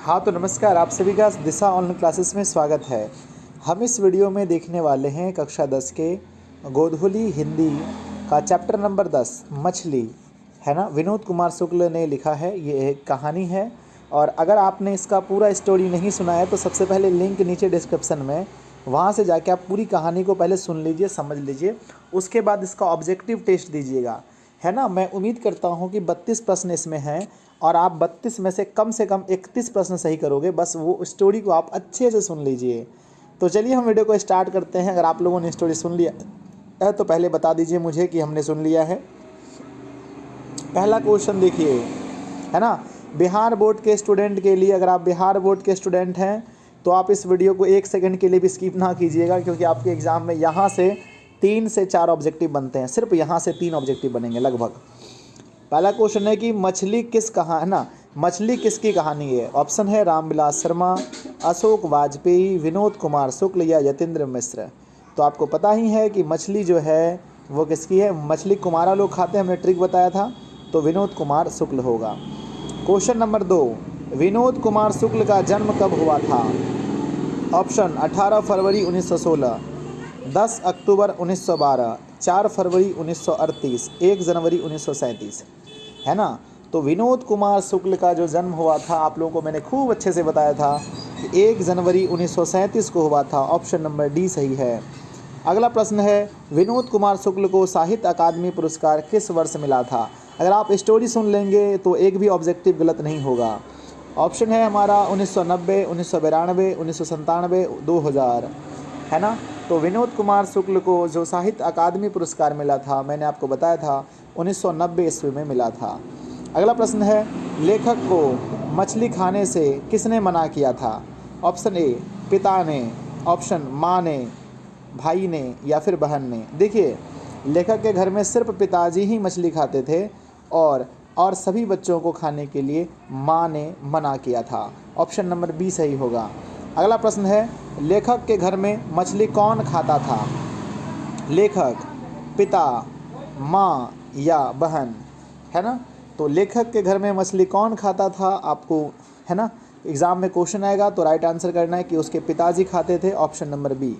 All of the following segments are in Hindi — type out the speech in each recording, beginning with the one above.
हाँ तो नमस्कार, आप सभी का दिशा ऑनलाइन क्लासेस में स्वागत है। हम इस वीडियो में देखने वाले हैं कक्षा 10 के गोधूली हिंदी का चैप्टर नंबर 10 मछली, है ना। विनोद कुमार शुक्ल ने लिखा है, ये एक कहानी है। और अगर आपने इसका पूरा स्टोरी नहीं सुना है तो सबसे पहले लिंक नीचे डिस्क्रिप्शन में, वहाँ से जाके आप पूरी कहानी को पहले सुन लीजिए, समझ लीजिए, उसके बाद इसका ऑब्जेक्टिव टेस्ट दीजिएगा, है ना। मैं उम्मीद करता हूँ कि 32 प्रश्न इसमें हैं और आप 32 में से कम 31 प्रश्न सही करोगे। बस वो स्टोरी को आप अच्छे से सुन लीजिए। तो चलिए हम वीडियो को स्टार्ट करते हैं। अगर आप लोगों ने स्टोरी सुन लिया है तो पहले बता दीजिए मुझे कि हमने सुन लिया है। पहला क्वेश्चन देखिए, है ना। बिहार बोर्ड के स्टूडेंट के लिए, अगर आप बिहार बोर्ड के स्टूडेंट हैं तो आप इस वीडियो को 1 सेकंड के लिए भी स्किप ना कीजिएगा, क्योंकि आपके एग्ज़ाम में यहाँ से 3 से 4 ऑब्जेक्टिव बनते हैं। सिर्फ यहाँ से 3 ऑब्जेक्टिव बनेंगे लगभग। पहला क्वेश्चन है कि मछली किसकी कहानी है। ऑप्शन है रामविलास शर्मा, अशोक वाजपेयी, विनोद कुमार शुक्ल या यतीन्द्र मिश्र। तो आपको पता ही है कि मछली जो है वो किसकी है। मछली कुम्हारा लोग खाते हैं, हमने ट्रिक बताया था, तो विनोद कुमार शुक्ल होगा। क्वेश्चन नंबर 2, विनोद कुमार शुक्ल का जन्म कब हुआ था। ऑप्शन 18 फरवरी 1916, 10 अक्टूबर 1912, 4 फरवरी 1938, 1 जनवरी 1937, है ना। तो विनोद कुमार शुक्ल का जो जन्म हुआ था, आप लोगों को मैंने खूब अच्छे से बताया था कि 1 जनवरी 1937 को हुआ था। ऑप्शन नंबर डी सही है। अगला प्रश्न है, विनोद कुमार शुक्ल को साहित्य अकादमी पुरस्कार किस वर्ष मिला था। अगर आप स्टोरी सुन लेंगे तो एक भी ऑब्जेक्टिव गलत नहीं होगा। ऑप्शन है हमारा 1990, 1992, 1997, 2000, है ना। तो विनोद कुमार शुक्ल को जो साहित्य अकादमी पुरस्कार मिला था, मैंने आपको बताया था 1990 ईस्वी में मिला था। अगला प्रश्न है, लेखक को मछली खाने से किसने मना किया था। ऑप्शन ए पिता ने, ऑप्शन माँ ने, भाई ने या फिर बहन ने। देखिए, लेखक के घर में सिर्फ पिताजी ही मछली खाते थे और सभी बच्चों को खाने के लिए माँ ने मना किया था। ऑप्शन नंबर बी सही होगा। अगला प्रश्न है, लेखक के घर में मछली कौन खाता था। लेखक, पिता, माँ या बहन, है ना। तो लेखक के घर में मछली कौन खाता था, आपको, है ना, एग्ज़ाम में क्वेश्चन आएगा तो राइट आंसर करना है कि उसके पिताजी खाते थे। Option number B.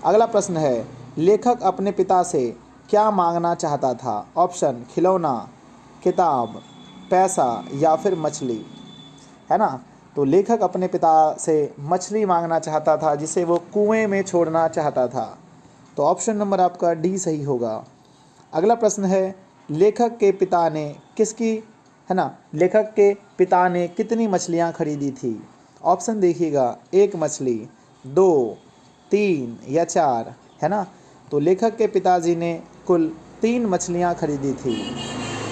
अगला प्रश्न है, लेखक अपने पिता से क्या मांगना चाहता था। ऑप्शन खिलौना, किताब, पैसा या फिर मछली, है ना। तो लेखक अपने पिता से मछली मांगना चाहता था, जिसे वो कुएं में छोड़ना चाहता था। तो ऑप्शन नंबर आपका डी सही होगा। अगला प्रश्न है, लेखक के पिता ने लेखक के पिता ने कितनी मछलियां खरीदी थी। ऑप्शन देखिएगा, 1 मछली, 2, 3 या 4, है ना। तो लेखक के पिताजी ने कुल 3 मछलियां खरीदी थी।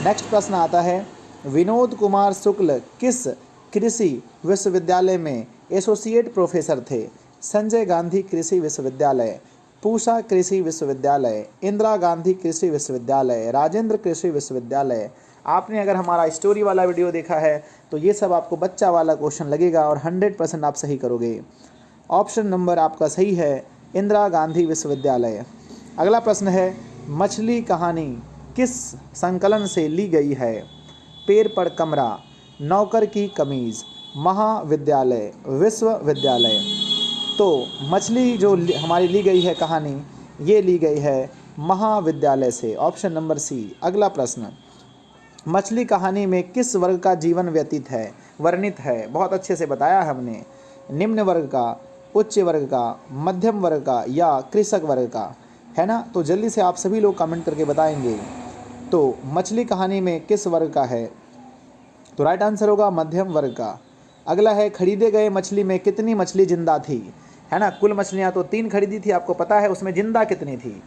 नेक्स्ट प्रश्न आता है, विनोद कुमार शुक्ल किस कृषि विश्वविद्यालय में एसोसिएट प्रोफेसर थे। संजय गांधी कृषि विश्वविद्यालय, पूसा कृषि विश्वविद्यालय, इंदिरा गांधी कृषि विश्वविद्यालय, राजेंद्र कृषि विश्वविद्यालय। आपने अगर हमारा स्टोरी वाला वीडियो देखा है तो ये सब आपको बच्चा वाला क्वेश्चन लगेगा और 100% आप सही करोगे। ऑप्शन नंबर आपका सही है, इंदिरा गांधी विश्वविद्यालय। अगला प्रश्न है, मछली कहानी किस संकलन से ली गई है। पेड़ पर कमरा, नौकर की कमीज़, महाविद्यालय, विश्वविद्यालय। तो मछली जो हमारी ली गई है कहानी, ये ली गई है महाविद्यालय से। Option number C. अगला प्रश्न, मछली कहानी में किस वर्ग का जीवन वर्णित है। बहुत अच्छे से बताया हमने। निम्न वर्ग का, उच्च वर्ग का, मध्यम वर्ग का या कृषक वर्ग का, है ना। तो जल्दी से आप सभी लोग कमेंट करके बताएंगे। तो मछली कहानी में किस वर्ग का है, तो राइट आंसर होगा मध्यम वर्ग का। अगला है, खरीदे गए मछली में कितनी मछली जिंदा थी, है ना। कुल मछलियाँ तो 3 खरीदी थी, आपको पता है, उसमें जिंदा कितनी थी,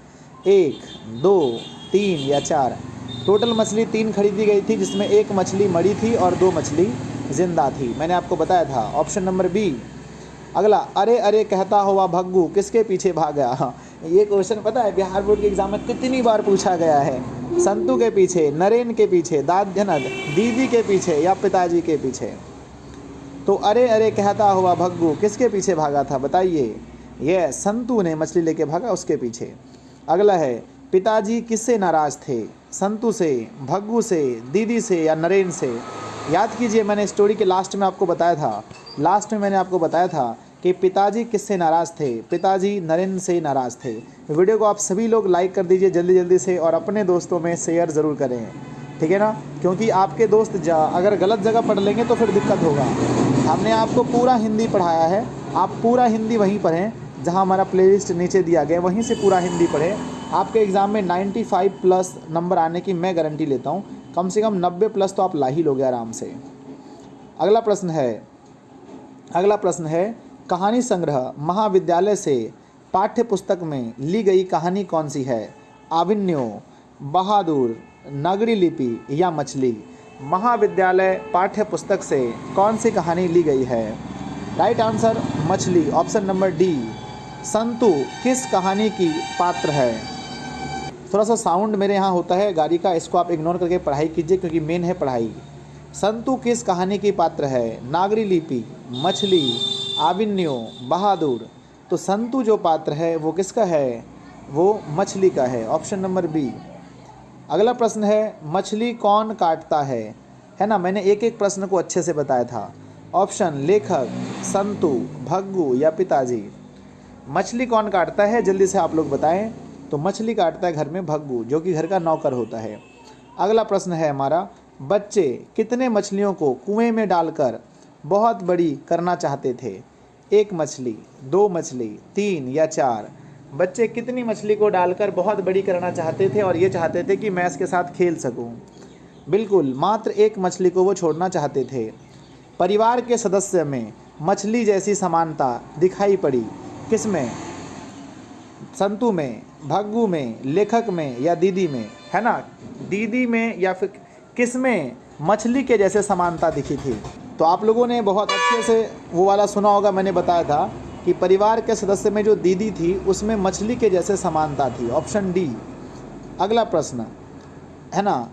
1, 2, 3 या 4। टोटल मछली 3 खरीदी गई थी, जिसमें 1 मछली मरी थी और 2 मछली जिंदा थी, मैंने आपको बताया था। Option number B. अगला, अरे अरे कहता हुआ भग्गू किसके पीछे भागा। ये क्वेश्चन पता है बिहार बोर्ड के एग्जाम में कितनी बार पूछा गया है। संतू के पीछे, नरेन के पीछे, दीदी के पीछे या पिताजी के पीछे। तो अरे अरे कहता हुआ भग्गू किसके पीछे भागा था, बताइए। ये संतू ने मछली लेके भागा, उसके पीछे। अगला है, पिताजी किससे नाराज थे। संतू से, भग्गू से, दीदी से या नरेन से। याद कीजिए, मैंने स्टोरी के लास्ट में आपको बताया था कि पिताजी किससे नाराज़ थे? पिताजी नरेंद्र से नाराज़ थे। वीडियो को आप सभी लोग लाइक कर दीजिए जल्दी जल्दी से और अपने दोस्तों में शेयर ज़रूर करें, ठीक है ना, क्योंकि आपके दोस्त अगर गलत जगह पढ़ लेंगे तो फिर दिक्कत होगा। हमने आपको पूरा हिंदी पढ़ाया है, आप पूरा हिंदी वहीं पढ़ें जहाँ हमारा प्लेलिस्ट नीचे दिया गया है, वहीं से पूरा हिंदी पढ़ें। आपके एग्ज़ाम में 95 प्लस नंबर आने की मैं गारंटी लेता हूँ। कम से कम 90 प्लस तो आप ला ही लोगे आराम से। अगला प्रश्न है कहानी संग्रह महाविद्यालय से पाठ्य पुस्तक में ली गई कहानी कौन सी है? आविन्यो, बहादुर, नागरी लिपि या मछली? महाविद्यालय पाठ्य पुस्तक से कौन सी कहानी ली गई है? राइट आंसर मछली, ऑप्शन नंबर डी। संतु किस कहानी की पात्र है? थोड़ा सा साउंड मेरे यहाँ होता है गाड़ी का, इसको आप इग्नोर करके पढ़ाई कीजिए क्योंकि मेन है पढ़ाई। संतु किस कहानी की पात्र है? नागरी लिपि, मछली, आविन्यो, बहादुर? तो संतु जो पात्र है वो किसका है? वो मछली का है, ऑप्शन नंबर बी। अगला प्रश्न है मछली कौन काटता है ना। मैंने एक एक प्रश्न को अच्छे से बताया था। ऑप्शन लेखक, संतु, भग्गू या पिताजी? मछली कौन काटता है जल्दी से आप लोग बताएं। तो मछली काटता है घर में भग्गू, जो कि घर का नौकर होता है। अगला प्रश्न है हमारा, बच्चे कितने मछलियों को कुएं में डालकर बहुत बड़ी करना चाहते थे? 1 मछली, 2 मछली, 3 या 4? बच्चे कितनी मछली को डालकर बहुत बड़ी करना चाहते थे और ये चाहते थे कि मैं इसके साथ खेल सकूं? बिल्कुल, मात्र 1 मछली को वो छोड़ना चाहते थे। परिवार के सदस्य में मछली जैसी समानता दिखाई पड़ी किसमें? संतु में, भग्गू में, लेखक में या दीदी में? है ना, दीदी में या फिर किस में मछली के जैसे समानता दिखी थी? तो आप लोगों ने बहुत अच्छे से वो वाला सुना होगा, मैंने बताया था कि परिवार के सदस्य में जो दीदी थी उसमें मछली के जैसे समानता थी, ऑप्शन डी। अगला प्रश्न है ना,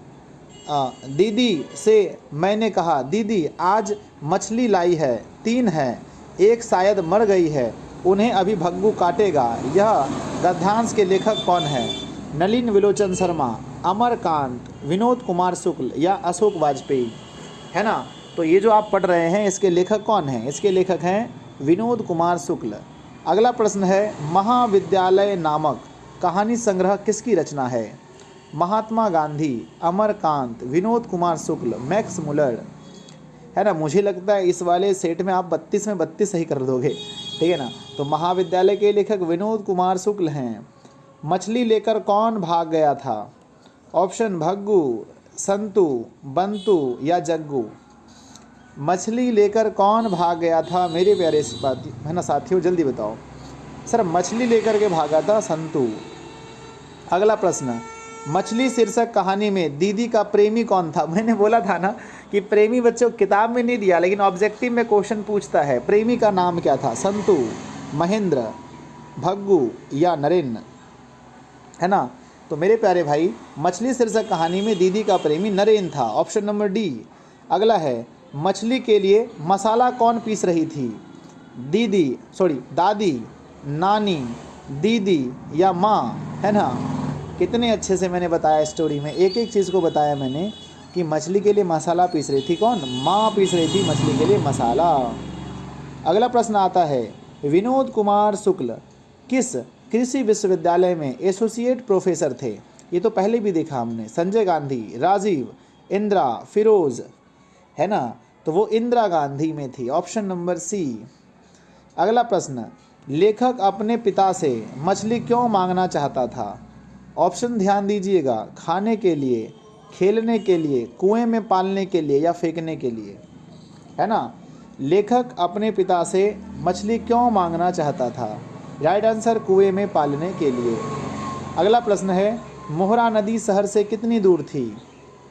दीदी से मैंने कहा दीदी आज मछली लाई है, 3 है, 1 शायद मर गई है, उन्हें अभी भग्गू काटेगा। यह गद्यांश के लेखक कौन है? नलिन विलोचन शर्मा, अमरकांत, विनोद कुमार शुक्ल या अशोक वाजपेयी? है ना, तो ये जो आप पढ़ रहे हैं इसके लेखक कौन हैं? इसके लेखक हैं विनोद कुमार शुक्ल। अगला प्रश्न है महाविद्यालय नामक कहानी संग्रह किसकी रचना है? Mahatma Gandhi, Amarkant, Vinod Kumar Shukla, Max Muller? है ना, मुझे लगता है इस वाले सेट में आप 32 में 32 सही कर दोगे, ठीक है ना। तो महाविद्यालय के लेखक विनोद कुमार शुक्ल हैं। मछली लेकर कौन भाग गया था? ऑप्शन भग्गू, संतु, बंतु या जग्गू? मछली लेकर कौन भाग गया था मेरे प्यारे है ना साथियों, जल्दी बताओ। सर मछली लेकर के भागा था संतु। अगला प्रश्न, मछली शीर्षक कहानी में दीदी का प्रेमी कौन था? मैंने बोला था ना कि प्रेमी बच्चों किताब में नहीं दिया, लेकिन ऑब्जेक्टिव में क्वेश्चन पूछता है। प्रेमी का नाम क्या था? संतु, महेंद्र, भग्गू या नरेन? है ना, तो मेरे प्यारे भाई मछली शीर्षक कहानी में दीदी का प्रेमी नरेन था, ऑप्शन नंबर डी। अगला है मछली के लिए मसाला कौन पीस रही थी? दादी, नानी, दीदी या माँ? है ना, कितने अच्छे से मैंने बताया स्टोरी में, एक एक चीज़ को बताया मैंने कि मछली के लिए मसाला पीस रही थी कौन? माँ पीस रही थी मछली के लिए मसाला। अगला प्रश्न आता है विनोद कुमार शुक्ल किस कृषि विश्वविद्यालय में एसोसिएट प्रोफेसर थे? ये तो पहले भी देखा हमने। संजय गांधी, राजीव, इंदिरा, फिरोज? है ना, तो वो इंदिरा गांधी में थी, ऑप्शन नंबर सी। अगला प्रश्न, लेखक अपने पिता से मछली क्यों मांगना चाहता था? ऑप्शन ध्यान दीजिएगा, खाने के लिए, खेलने के लिए, कुएं में पालने के लिए या फेंकने के लिए? है ना, लेखक अपने पिता से मछली क्यों मांगना चाहता था? राइट आंसर कुएं में पालने के लिए। अगला प्रश्न है मोहरा नदी शहर से कितनी दूर थी?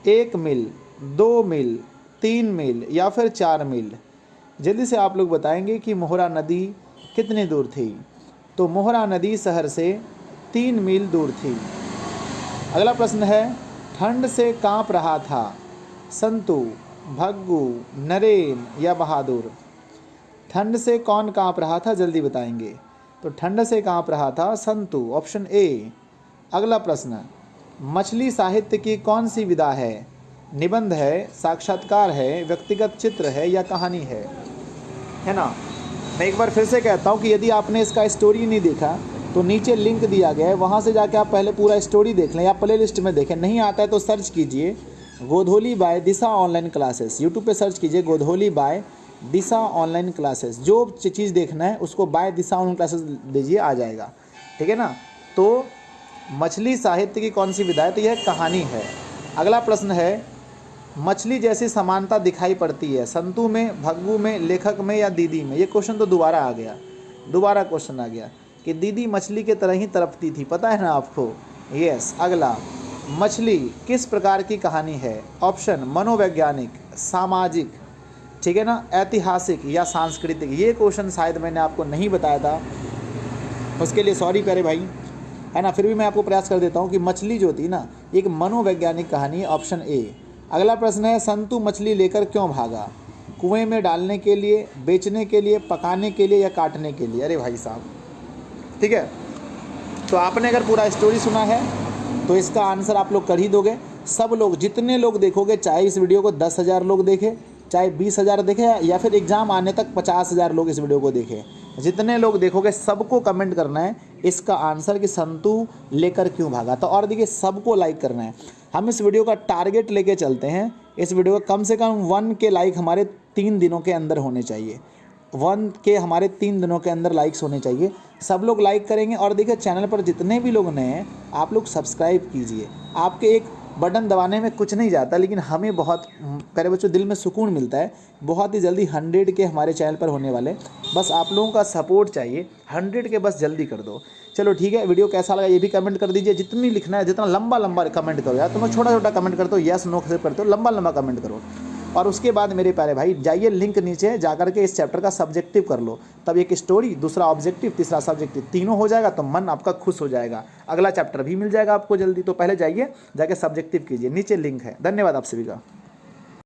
1 मील, 2 मील, 3 मील या फिर 4 मील? जल्दी से आप लोग बताएंगे कि मोहरा नदी कितनी दूर थी। तो मोहरा नदी शहर से 3 मील दूर थी। अगला प्रश्न है ठंड से कांप रहा था? संतु, भग्गू, नरेन या बहादुर? ठंड से कौन कांप रहा था जल्दी बताएंगे। तो ठंड से कांप रहा था संतु, ऑप्शन ए। अगला प्रश्न, मछली साहित्य की कौन सी विधा है? निबंध है, साक्षात्कार है, व्यक्तिगत चित्र है या कहानी है ना। मैं एक बार फिर से कहता हूँ कि यदि आपने इसका स्टोरी नहीं देखा तो नीचे लिंक दिया गया है, वहाँ से जाके आप पहले पूरा स्टोरी देख लें या प्ले लिस्ट में देखें। नहीं आता है तो सर्च कीजिए गोधोली बाय दिशा ऑनलाइन क्लासेस, यूट्यूब पे सर्च कीजिए गोधोली बाय दिशा ऑनलाइन क्लासेस। जो चीज़ देखना है उसको बाय दिशा ऑनलाइन क्लासेस दीजिए, आ जाएगा, ठीक है ना। तो मछली साहित्य की कौन सी विधा है, तो यह कहानी है। अगला प्रश्न है, मछली जैसी समानता दिखाई पड़ती है संतू में, भग्गू में, लेखक में या दीदी में। ये क्वेश्चन तो दोबारा आ गया, दोबारा क्वेश्चन आ गया कि दीदी मछली के तरह ही तड़पती थी, पता है ना आपको। यस। अगला, मछली किस प्रकार की कहानी है। ऑप्शन मनोवैज्ञानिक, सामाजिक, ठीक है ना, ऐतिहासिक या सांस्कृतिक। ये क्वेश्चन शायद मैंने आपको नहीं बताया था, उसके लिए सॉरी प्यारे भाई, है ना। फिर भी मैं आपको प्रयास कर देता हूँ कि मछली जो थी ना एक मनोवैज्ञानिक कहानी है, ऑप्शन ए। अगला प्रश्न है, संतू मछली लेकर क्यों भागा। कुएं में डालने के लिए, बेचने के लिए, पकाने के लिए या काटने के लिए। अरे भाई साहब, ठीक है। तो आपने अगर पूरा स्टोरी सुना है तो इसका आंसर आप लोग कर ही दोगे। सब लोग, जितने लोग देखोगे, चाहे इस वीडियो को 10,000 लोग देखें, चाहे 20,000 देखें, या फिर एग्ज़ाम आने तक 50,000 लोग इस वीडियो को देखें, जितने लोग देखोगे सबको कमेंट करना है इसका आंसर कि संतू लेकर क्यों भागा। तो और देखिए, सबको लाइक करना है। हम इस वीडियो का टारगेट लेके चलते हैं, इस वीडियो का कम से कम 1 के लाइक हमारे 3 दिनों के अंदर होने चाहिए। 1 के हमारे 3 दिनों के अंदर लाइक्स होने चाहिए। सब लोग लाइक करेंगे। और देखिए, चैनल पर जितने भी लोग नए हैं आप लोग सब्सक्राइब कीजिए। आपके एक बटन दबाने में कुछ नहीं जाता, लेकिन हमें बहुत, प्यारे बच्चों, दिल में सुकून मिलता है। बहुत ही जल्दी 100 के हमारे चैनल पर होने वाले, बस आप लोगों का सपोर्ट चाहिए। 100 के बस जल्दी कर दो। चलो ठीक है, वीडियो कैसा लगा ये भी कमेंट कर दीजिए। जितनी लिखना है, जितना लंबा लंबा कमेंट करो यार, तुम्हें छोटा छोटा कमेंट करते हो, येस नो सिर्फ करते हो, लंबा लंबा कमेंट करो। और उसके बाद मेरे प्यारे भाई जाइए लिंक नीचे जा करके इस चैप्टर का सब्जेक्टिव कर लो। तब एक स्टोरी, दूसरा ऑब्जेक्टिव, तीसरा सब्जेक्टिव, तीनों हो जाएगा तो मन आपका खुश हो जाएगा। अगला चैप्टर भी मिल जाएगा आपको जल्दी। तो पहले जाइए, जाके सब्जेक्टिव कीजिए, नीचे लिंक है। धन्यवाद आप सभी का।